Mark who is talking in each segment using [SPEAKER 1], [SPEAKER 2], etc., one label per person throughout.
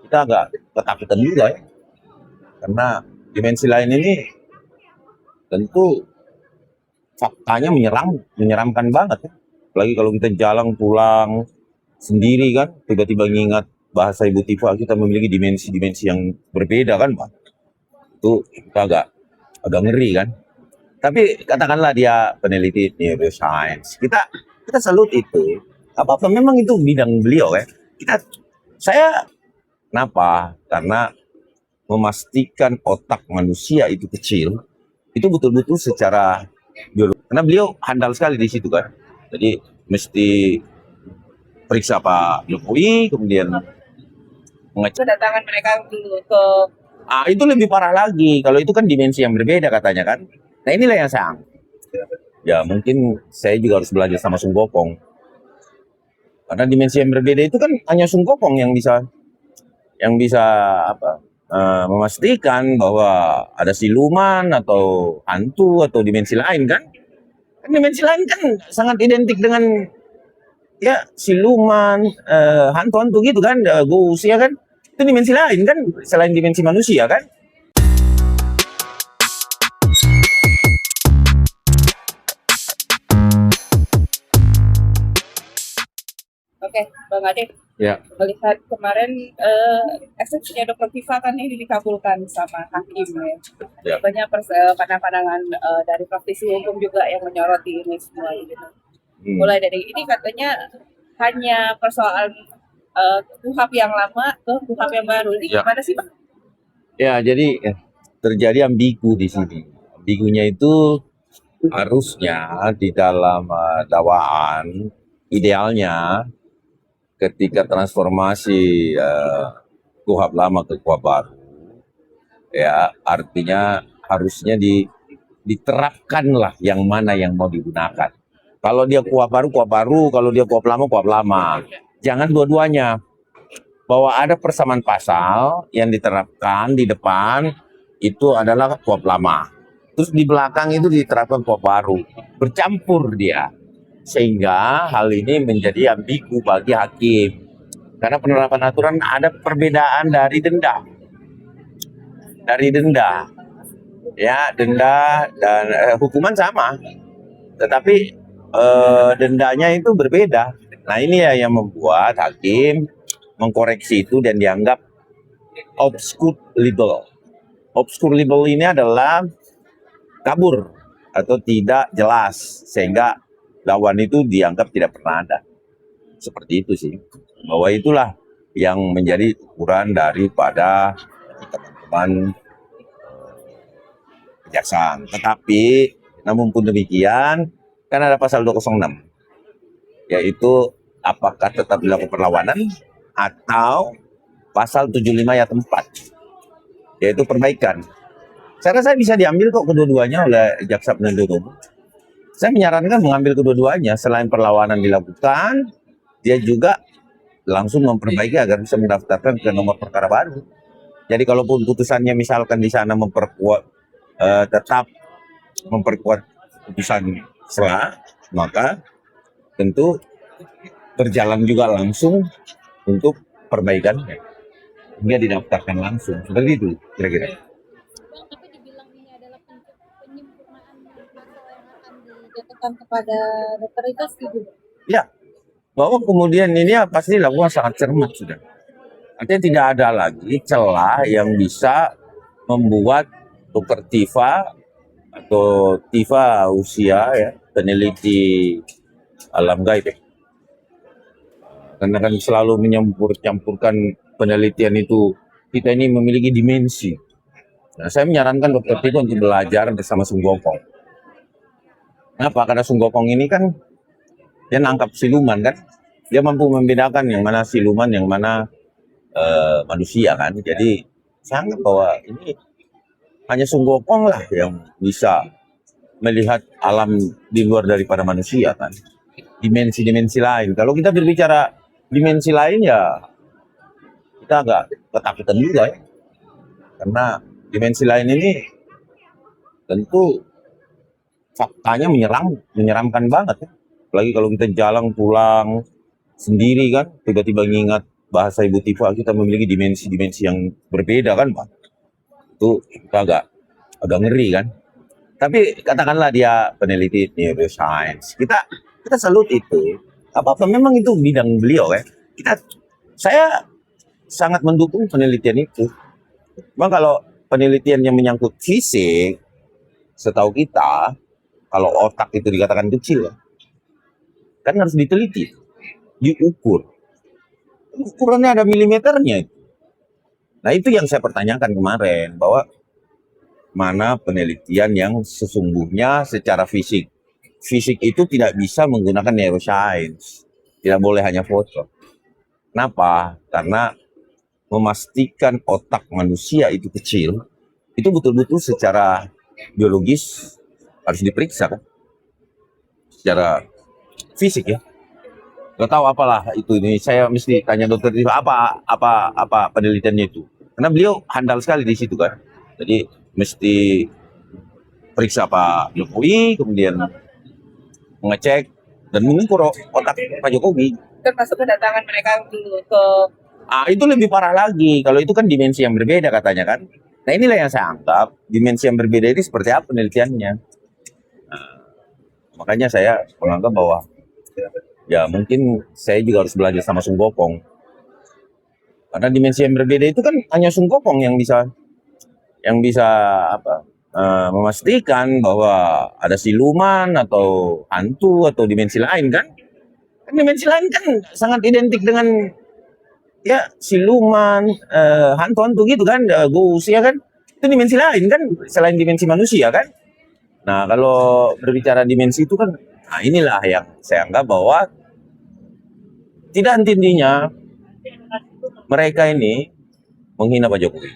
[SPEAKER 1] kita agak ketakutan juga ya. Karena dimensi lain ini tentu faktanya menyeramkan banget ya. Apalagi kalau kita jalan pulang sendiri kan, tiba-tiba ngingat bahasa Ibu Tifa, kita memiliki dimensi-dimensi yang berbeda kan, Pak. Itu kita agak ngeri kan. Tapi katakanlah dia peneliti neuroscience, kita salut itu. Apa memang itu bidang beliau ya. Saya kenapa? Karena memastikan otak manusia itu kecil, itu betul-betul secara biologi. Karena beliau handal sekali di situ kan. Jadi mesti periksa Pak Jokowi, kemudian mengecek.
[SPEAKER 2] Kedatangan mereka dulu ke
[SPEAKER 1] Itu lebih parah lagi. Kalau itu kan dimensi yang berbeda katanya kan. Nah inilah yang saya anggap. Ya mungkin saya juga harus belajar sama Sung Gokong. Karena dimensi yang berbeda itu kan hanya Sung Gokong yang bisa memastikan bahwa ada siluman atau hantu atau dimensi lain kan. Dimensi lain kan sangat identik dengan ya siluman, hantu-hantu gitu kan, ghost ya kan. Itu dimensi lain kan, selain dimensi manusia kan.
[SPEAKER 2] Oke, Bang Ade.
[SPEAKER 1] Ya.
[SPEAKER 2] Melihat kemarin eksepsinya Dr. Tifa kan ini dikabulkan sama hakim ya.
[SPEAKER 1] Ya.
[SPEAKER 2] Banyak pandangan dari praktisi hukum juga yang menyoroti ini semua gitu. Mulai dari ini katanya hanya persoalan KUHP yang lama ke KUHP yang baru. Ini gimana sih, Pak?
[SPEAKER 1] Ya, jadi terjadi ambigu di sini. Ambigunya itu harusnya di dalam dakwaan idealnya ketika transformasi KUHP lama ke KUHP baru, ya artinya harusnya diterapkanlah yang mana yang mau digunakan. Kalau dia KUHP baru, kalau dia KUHP lama. Jangan dua-duanya. Bahwa ada persamaan pasal yang diterapkan di depan itu adalah KUHP lama. Terus di belakang itu diterapkan KUHP baru. Bercampur dia. Sehingga hal ini menjadi ambigu bagi hakim. Karena penerapan aturan ada perbedaan dari denda. Ya, denda dan hukuman sama. Tetapi dendanya itu berbeda. Nah ini ya yang membuat hakim mengkoreksi itu dan dianggap obscure libel. Obscure libel ini adalah kabur atau tidak jelas sehingga lawan itu dianggap tidak pernah ada. Seperti itu sih. Bahwa itulah yang menjadi ukuran daripada teman-teman kejaksaan. Tetapi namun pun demikian kan ada pasal 206 yaitu apakah tetap dilakukan perlawanan atau pasal 75 ayat 4 yaitu perbaikan. Saya rasa bisa diambil kok kedua-duanya oleh jaksa penuntut umum. Saya menyarankan mengambil kedua-duanya. Selain perlawanan dilakukan, dia juga langsung memperbaiki agar bisa mendaftarkan ke nomor perkara baru. Jadi kalaupun putusannya misalkan di sana tetap memperkuat putusan selah, maka tentu berjalan juga langsung untuk perbaikannya hingga didaftarkan langsung. Seperti itu kira-kira.
[SPEAKER 3] Tapi dibilang ini adalah penyempurnaan pasal yang akan dijatuhkan kepada dokter itu setuju?
[SPEAKER 1] Ya, bahwa kemudian ini pasti dilakukan sangat cermat sudah. Artinya tidak ada lagi celah yang bisa membuat dokter Tifa atau Tifa usia ya peneliti alam gaib ya. Karena kan selalu mencampurkan penelitian itu, kita ini memiliki dimensi. Nah, saya menyarankan dokter Tifa untuk belajar bersama Sung Gokong. Kenapa? Karena Sung Gokong ini kan dia nangkap siluman kan, dia mampu membedakan yang mana siluman, yang mana manusia kan. Jadi saya anggap bahwa ini hanya Sung Gokong lah yang bisa melihat alam di luar daripada manusia kan, dimensi-dimensi lain. Kalau kita berbicara dimensi lain ya kita agak ketakutan juga ya, karena dimensi lain ini tentu faktanya menyeramkan banget ya. Apalagi kalau kita jalan pulang sendiri kan, tiba-tiba ngingat bahasa Ibu Tifa kita memiliki dimensi-dimensi yang berbeda kan Pak. Itu kita agak ngeri kan. Tapi katakanlah dia peneliti neuroscience. Kita salut itu. Apa memang itu bidang beliau ya. Saya sangat mendukung penelitian itu. Memang kalau penelitian yang menyangkut fisik, setahu kita, kalau otak itu dikatakan kecil, kan harus diteliti, diukur. Ukurannya ada milimeternya. Nah itu yang saya pertanyakan kemarin, bahwa mana penelitian yang sesungguhnya secara fisik. Fisik itu tidak bisa menggunakan neuroscience. Tidak boleh hanya foto. Kenapa? Karena memastikan otak manusia itu kecil, itu betul-betul secara biologis harus diperiksa kan? Secara fisik ya. Gak tahu apalah itu ini. Saya mesti tanya dokter apa penelitiannya itu. Karena beliau handal sekali di situ kan. Jadi mesti periksa Pak Jokowi, kemudian mengecek dan mengukur otak Pak Jokowi.
[SPEAKER 2] Termasuk kedatangan mereka dulu ke
[SPEAKER 1] Itu lebih parah lagi. Kalau itu kan dimensi yang berbeda katanya kan. Nah inilah yang saya anggap dimensi yang berbeda ini seperti apa penelitiannya. Nah, makanya saya menganggap bahwa ya mungkin saya juga harus belajar sama Sung Gokong. Karena dimensi yang berbeda itu kan hanya Sung Gokong yang bisa memastikan bahwa ada siluman atau hantu atau dimensi lain kan. Kan dimensi lain kan sangat identik dengan ya siluman, hantu-hantu gitu kan, ghost ya kan. Itu dimensi lain kan selain dimensi manusia kan. Nah, kalau berbicara dimensi itu kan, nah inilah yang saya anggap bahwa tidak henti-hentinya mereka ini menghina Pak Jokowi.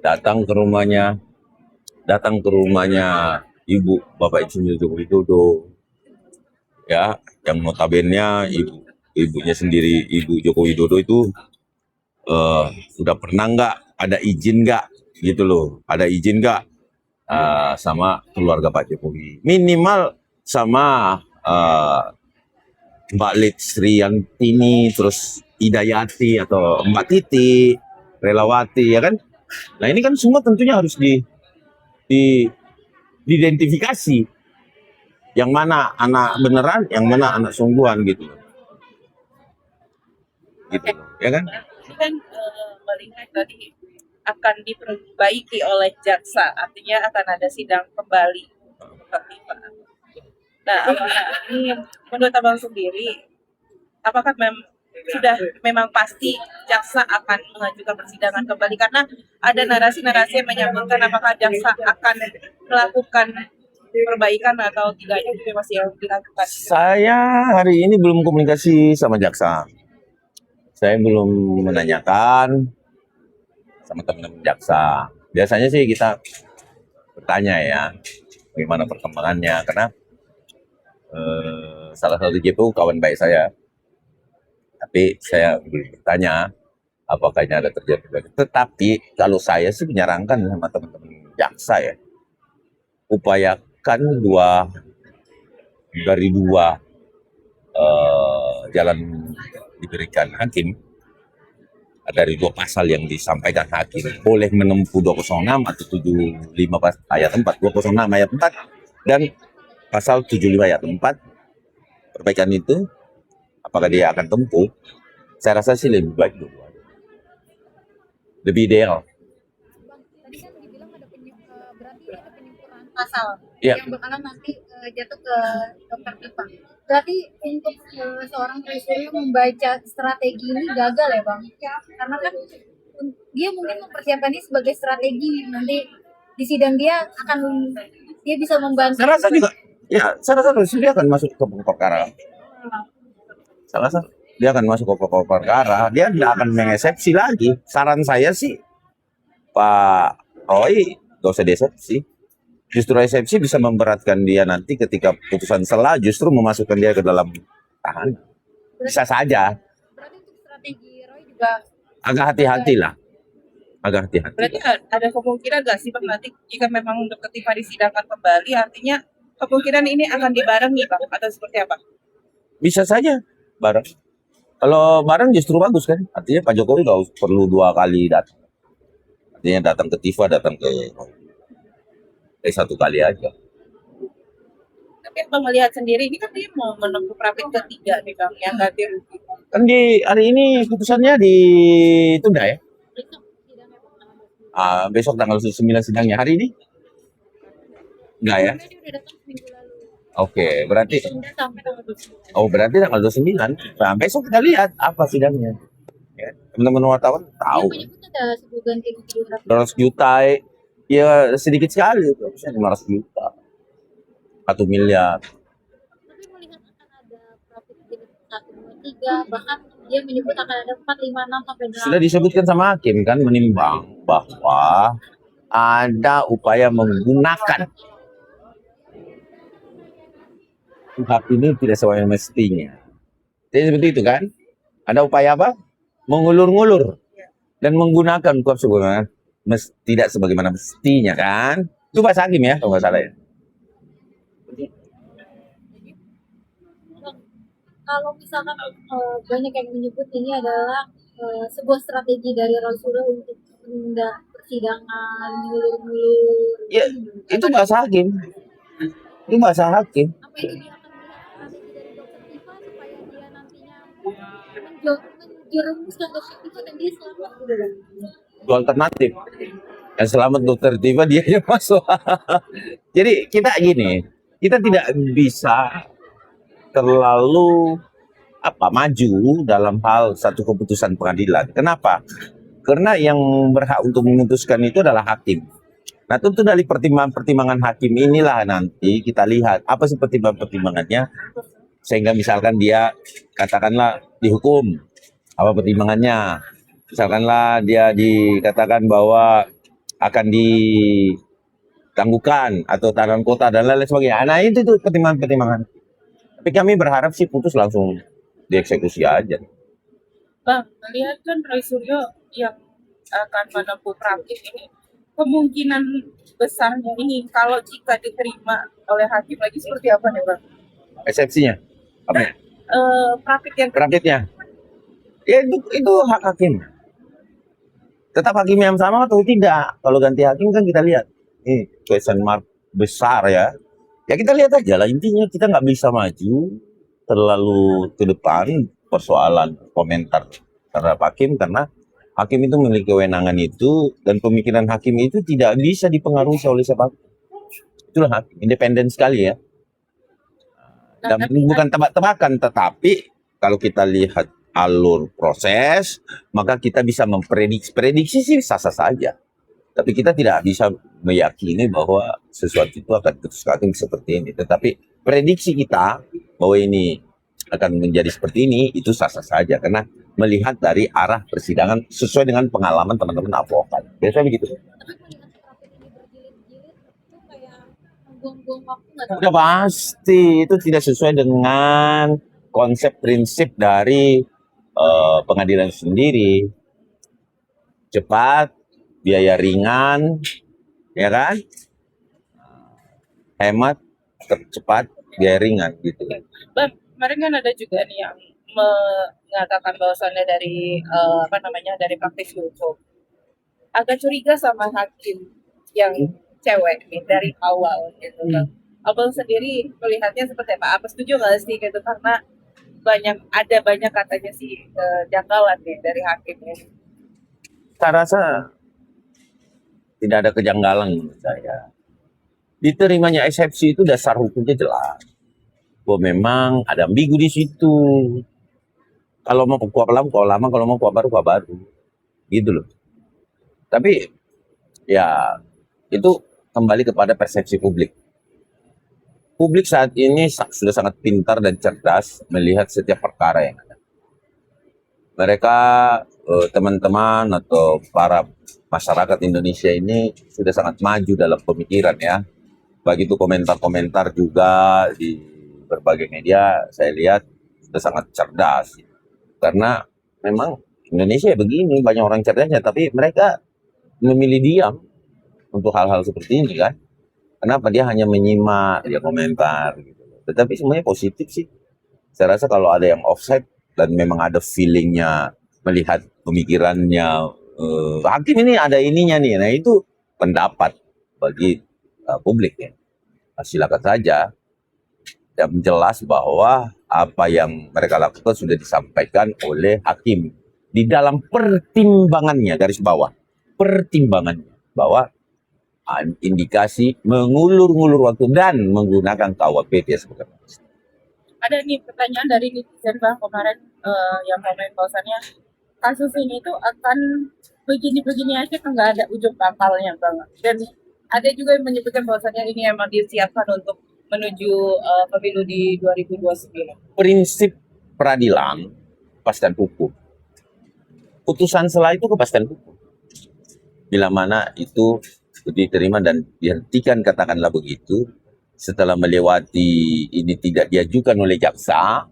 [SPEAKER 1] Datang ke rumahnya Ibu Bapak Insinyur Joko Widodo, ya, yang notabene ibunya sendiri, Ibu Joko Widodo itu sudah pernah nggak ada izin nggak gitu loh, ada izin nggak sama keluarga Pak Jokowi, minimal sama Mbak Litsriantini, terus Idayati atau Mbak Titi, Relawati ya kan. Nah ini kan semua tentunya harus diidentifikasi yang mana anak beneran, yang mana anak sungguhan gitu ya kan.
[SPEAKER 2] ini kan melihat tadi akan diperbaiki oleh jaksa, artinya akan ada sidang kembali. Nah, ini menurut abang sendiri, apakah memang pasti jaksa akan mengajukan persidangan kembali, karena ada narasi-narasi yang menyebutkan apakah jaksa akan melakukan perbaikan atau tidak, itu masih yang dilakukan.
[SPEAKER 1] Saya hari ini belum komunikasi sama jaksa. Saya belum menanyakan sama teman-teman jaksa. Biasanya sih kita bertanya ya bagaimana perkembangannya, karena salah satu JPU kawan baik saya. Tapi saya belum bertanya apakah ini ada terjadi. Tetapi kalau saya sih menyarankan sama teman-teman jaksa ya, upayakan dari dua jalan diberikan hakim, dari dua pasal yang disampaikan hakim, boleh menempuh 206 atau 75 ayat 4, 206 ayat 4 dan pasal 75 ayat 4. Perbaikan itu apakah dia akan tempuh? Saya rasa sih lebih baik dulu, lebih ideal.
[SPEAKER 3] Bang, tadi kan dibilang berarti ada penyempurnaan pasal
[SPEAKER 1] Ya.
[SPEAKER 3] yang bakalan nanti jatuh ke dokter Tifa. Berarti untuk seorang Tri Suryo membaca strategi ini gagal ya Bang? Karena kan dia mungkin mempersiapkan ini sebagai strategi, nanti di sidang dia bisa membantu.
[SPEAKER 1] Saya rasa juga, ya, saya rasa dia akan masuk ke pokok perkara. Saya rasa dia akan masuk ke pokok perkara. Dia tidak akan mengeksepsi lagi. Saran saya sih, Pak Roy, gak usah diesepsi. Justru eksepsi bisa memberatkan dia nanti ketika putusan selah, justru memasukkan dia ke dalam tahanan. Bisa saja.
[SPEAKER 3] Berarti untuk strategi Roy juga
[SPEAKER 1] agak hati-hati lah. Agak hati-hati.
[SPEAKER 2] Berarti ada kemungkinan nggak sih Bang, nanti jika memang Dr. Tifa disidangkan kembali, artinya kemungkinan ini akan dibarengi Bang, atau seperti apa?
[SPEAKER 1] Bisa saja bareng. Kalau bareng justru bagus kan, artinya Pak Jokowi nggak perlu 2 kali datang, artinya datang ke TIFA, datang ke satu kali aja.
[SPEAKER 2] Tapi Bang melihat sendiri ini kan dia mau menempuh praktik ketiga nih Bang yang ganti rugi.
[SPEAKER 1] Kan di hari ini putusannya ditunda ya.
[SPEAKER 3] Besok sidangnya Bang.
[SPEAKER 1] Besok tanggal 9 sidangnya. Hari ini enggak ya?
[SPEAKER 3] Dia udah datang seminggu lalu.
[SPEAKER 1] Oke, berarti
[SPEAKER 3] Ditunda sampai tanggal 29.
[SPEAKER 1] berarti tanggal 29. Nah, besok kita lihat apa sidangnya. Ya, teman-teman wartawan
[SPEAKER 3] Dia
[SPEAKER 1] tahu
[SPEAKER 3] menyebut ada sebuah ganti rugi
[SPEAKER 1] 200 juta ya sedikit sekali, bisa 500 juta. 1 miliar.
[SPEAKER 3] Tapi melihat akan ada profit jilid 1, 2, 3, bahkan dia menyebut akan ada 4, 5, 6 sampai 8.
[SPEAKER 1] Sudah disebutkan sama hakim kan menimbang bahwa ada upaya menggunakan hak ini tidak sesuai mestinya. Jadi seperti itu kan? Ada upaya apa? Mengulur-ngulur dan menggunakan kuap sebagaimana tidak sebagaimana mestinya kan? Itu bahasa hakim ya, kalau nggak salah ya.
[SPEAKER 3] Bang, kalau misalkan banyak yang menyebut ini adalah sebuah strategi dari Rasulullah untuk menunda persidangan, ngulur-ngulur.
[SPEAKER 1] Ya, itu bahasa hakim. Itu bahasa hakim.
[SPEAKER 3] Apa ini dia akan melihat strategi dari Dokter Tifa supaya dia nantinya menjerumuskan Dokter Tifa dan dia selamat gitu kan?
[SPEAKER 1] Itu alternatif. Yang selamat Dokter Tifa dia yang masuk. Jadi kita gini, kita tidak bisa terlalu maju dalam hal satu keputusan pengadilan. Kenapa? Karena yang berhak untuk memutuskan itu adalah hakim. Nah, tentu dari pertimbangan hakim inilah nanti kita lihat apa sih pertimbangannya, sehingga misalkan dia katakanlah dihukum, apa pertimbangannya? Misalkanlah dia dikatakan bahwa akan ditangguhkan atau tahanan kota dan lain sebagainya. Nah, itu tuh pertimbangan-pertimbangan. Tapi kami berharap sih putus langsung dieksekusi aja.
[SPEAKER 2] Bang, melihat kan Roy Suryo yang akan menempuh praktik ini, kemungkinan besarnya ini kalau jika diterima oleh hakim lagi seperti apa nih Bang?
[SPEAKER 1] Eksepsinya apa ya?
[SPEAKER 2] Praktik yang
[SPEAKER 1] Praktiknya ya itu hak hakim. Tetap hakim yang sama atau tidak? Kalau ganti hakim kan kita lihat ini question mark besar ya. Ya kita lihat aja lah, intinya kita nggak bisa maju terlalu ke depan persoalan komentar terhadap hakim karena hakim itu memiliki kewenangan itu dan pemikiran hakim itu tidak bisa dipengaruhi oleh siapapun. Itulah hakim, independen sekali ya. Dan bukan tebak-tebakan, tetapi kalau kita lihat alur proses, maka kita bisa memprediksi sih sah-sah saja. Tapi kita tidak bisa meyakini bahwa sesuatu itu akan hakim seperti ini. Tetapi prediksi kita bahwa ini akan menjadi seperti ini, itu sah-sah saja. Karena melihat dari arah persidangan sesuai dengan pengalaman teman-teman advokat. Biasanya begitu.
[SPEAKER 3] Tapi melihat praktik ini berjilid-jilid itu kayak membuang-buang waktu nggak sih?
[SPEAKER 1] Udah pasti itu tidak sesuai dengan konsep prinsip dari pengadilan sendiri. Cepat, biaya ringan, ya kan? Hemat, cepat, biaya ringan gitu.
[SPEAKER 2] Bang, kemarin kan ada juga nih yang mengatakan bahwasannya dari dari praktisi hukum agak curiga sama hakim yang cewek nih dari awal gitu Bang. Abang sendiri melihatnya seperti apa? Apa setuju nggak sih gitu karena banyak katanya sih kejanggalan nih dari hakimnya.
[SPEAKER 1] Saya rasa tidak ada kejanggalan menurut saya. Diterimanya eksepsi itu dasar hukumnya jelas. Bahwa memang ada ambigu di situ. Kalau mau kuap lama, kalau mau kuap baru. Gitu loh. Tapi ya itu kembali kepada persepsi publik. Publik saat ini sudah sangat pintar dan cerdas melihat setiap perkara yang ada. Mereka, teman-teman atau para masyarakat Indonesia ini sudah sangat maju dalam pemikiran ya. Begitu komentar-komentar juga di berbagai media saya lihat sudah sangat cerdas. Karena memang Indonesia begini, banyak orang cerdasnya, tapi mereka memilih diam untuk hal-hal seperti ini kan. Kenapa? Dia hanya menyimak, dia komentar gitu. Tetapi semuanya positif sih. Saya rasa kalau ada yang offside dan memang ada feelingnya melihat pemikirannya, hakim ini ada ininya nih. Nah itu pendapat bagi publik ya. Silakan saja. Yang jelas bahwa apa yang mereka lakukan sudah disampaikan oleh hakim di dalam pertimbangannya, garis bawah pertimbangannya, bahwa indikasi mengulur-ngulur waktu dan menggunakan KUHP sebagai
[SPEAKER 2] Ada nih pertanyaan dari netizen Bang kemarin yang komen bahwasannya kasus ini tuh akan begini-begini aja kan nggak ada ujung pangkalnya Bang. Dan ada juga yang menyebutkan bahwasannya ini emang disiapkan untuk menuju pemilu di 2029.
[SPEAKER 1] prinsip peradilan kepastian hukum. Putusan sela itu kepastian hukum. Bila mana itu diterima dan dihentikan, katakanlah begitu, setelah melewati ini tidak diajukan oleh jaksa,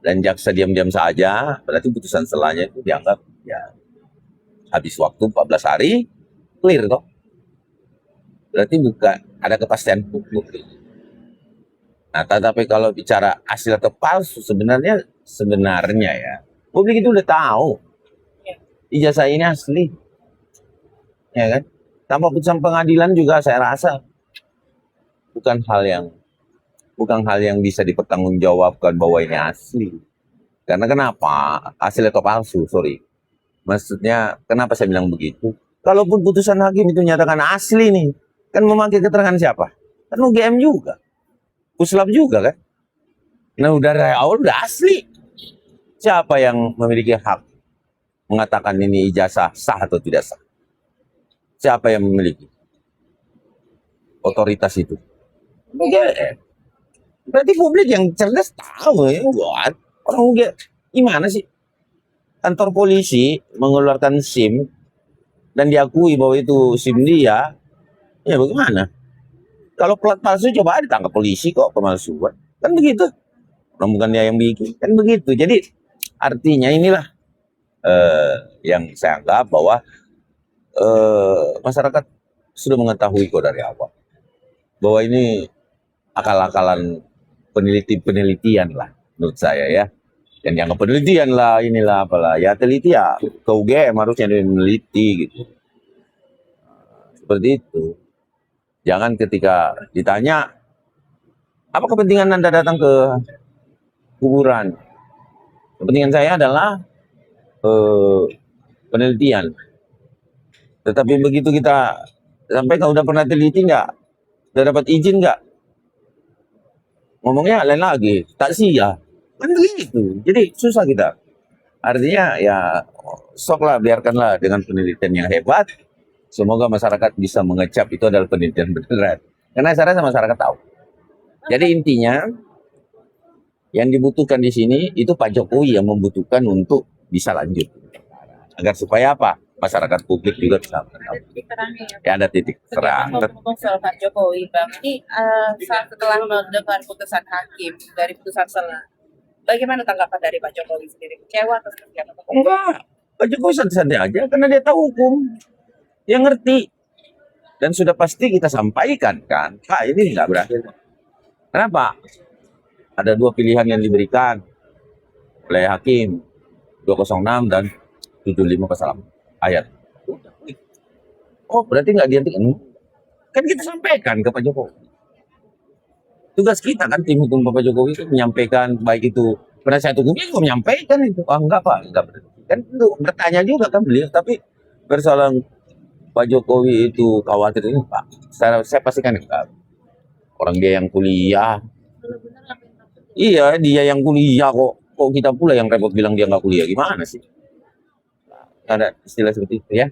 [SPEAKER 1] dan jaksa diam-diam saja, berarti putusan selanya itu dianggap ya habis waktu 14 hari, clear toh. Berarti bukan ada kepastian hukum. Nah, tetapi kalau bicara asli atau palsu, sebenarnya ya, publik itu udah tahu ijazah ini asli, ya kan? Tanpa putusan pengadilan juga saya rasa bukan hal yang bisa dipertanggungjawabkan bahwa ini asli. Karena kenapa? Asli atau palsu, sorry. Maksudnya kenapa saya bilang begitu? Kalaupun putusan hakim itu nyatakan asli nih, kan memakai keterangan siapa? Kan UGM juga, Puslap juga kan. Nah udah dari awal udah asli. Siapa yang memiliki hak mengatakan ini ijazah sah atau tidak sah? Siapa yang memiliki otoritas itu? UGM. Berarti publik yang cerdas tahu ya, buat orang UGM. Gimana sih? Kantor polisi mengeluarkan SIM dan diakui bahwa itu SIM dia, ya bagaimana? Kalau plat palsu coba ditangkap polisi kok pemalsuan. Kan begitu. Orang bukan dia yang bikin. Kan begitu. Jadi artinya inilah yang saya anggap bahwa masyarakat sudah mengetahui kok dari awal bahwa ini akal-akalan penelitian lah menurut saya ya. Dan dianggap penelitian lah, inilah apalah. Ya teliti ya, ke UGM harusnya meneliti gitu. Seperti itu. Jangan ketika ditanya, apa kepentingan Anda datang ke kuburan? Kepentingan saya adalah penelitian. Tetapi begitu kita sampai kalau udah pernah teliti nggak? Udah dapat izin nggak? Ngomongnya lain lagi, tak sia. Kan begitu. Jadi susah kita. Artinya ya soklah biarkanlah dengan penelitian yang hebat. Semoga masyarakat bisa mengecap itu adalah penelitian beneran. Karena saya rasa masyarakat tahu. Jadi intinya yang dibutuhkan di sini itu Pak Jokowi yang membutuhkan untuk bisa lanjut. Agar supaya apa? Masyarakat publik juga bisa
[SPEAKER 2] Ada titik terangnya ya.
[SPEAKER 1] ya ada titik terang.
[SPEAKER 2] Ngomong soal Pak Jokowi, Bang. Ini setelah mendengar putusan hakim dari putusan sela, bagaimana tanggapan dari Pak Jokowi sendiri? Kecewa atau seperti apa?
[SPEAKER 1] Enggak, Pak Jokowi santai-santai aja karena dia tahu hukum, dia ngerti, dan sudah pasti kita sampaikan kan, Pak ini nggak berakhir. Kenapa? Ada dua pilihan yang diberikan oleh hakim 206 dan 75 pasal ayat. Oh berarti nggak dihentikan? Kan kita sampaikan ke Pak Jokowi. Tugas kita kan tim hukum Pak Jokowi itu menyampaikan baik itu penasihat hukumnya juga menyampaikan itu. Ah enggak Pak, enggak berarti. Kan itu bertanya juga kan beliau, tapi persoalan Pak Jokowi itu khawatir ini Pak. Saya pastikan enggak. Orang dia yang kuliah. Iya, dia yang kuliah kok. Kok kita pula yang repot bilang dia nggak kuliah? Gimana sih? Ada istilah seperti itu ya.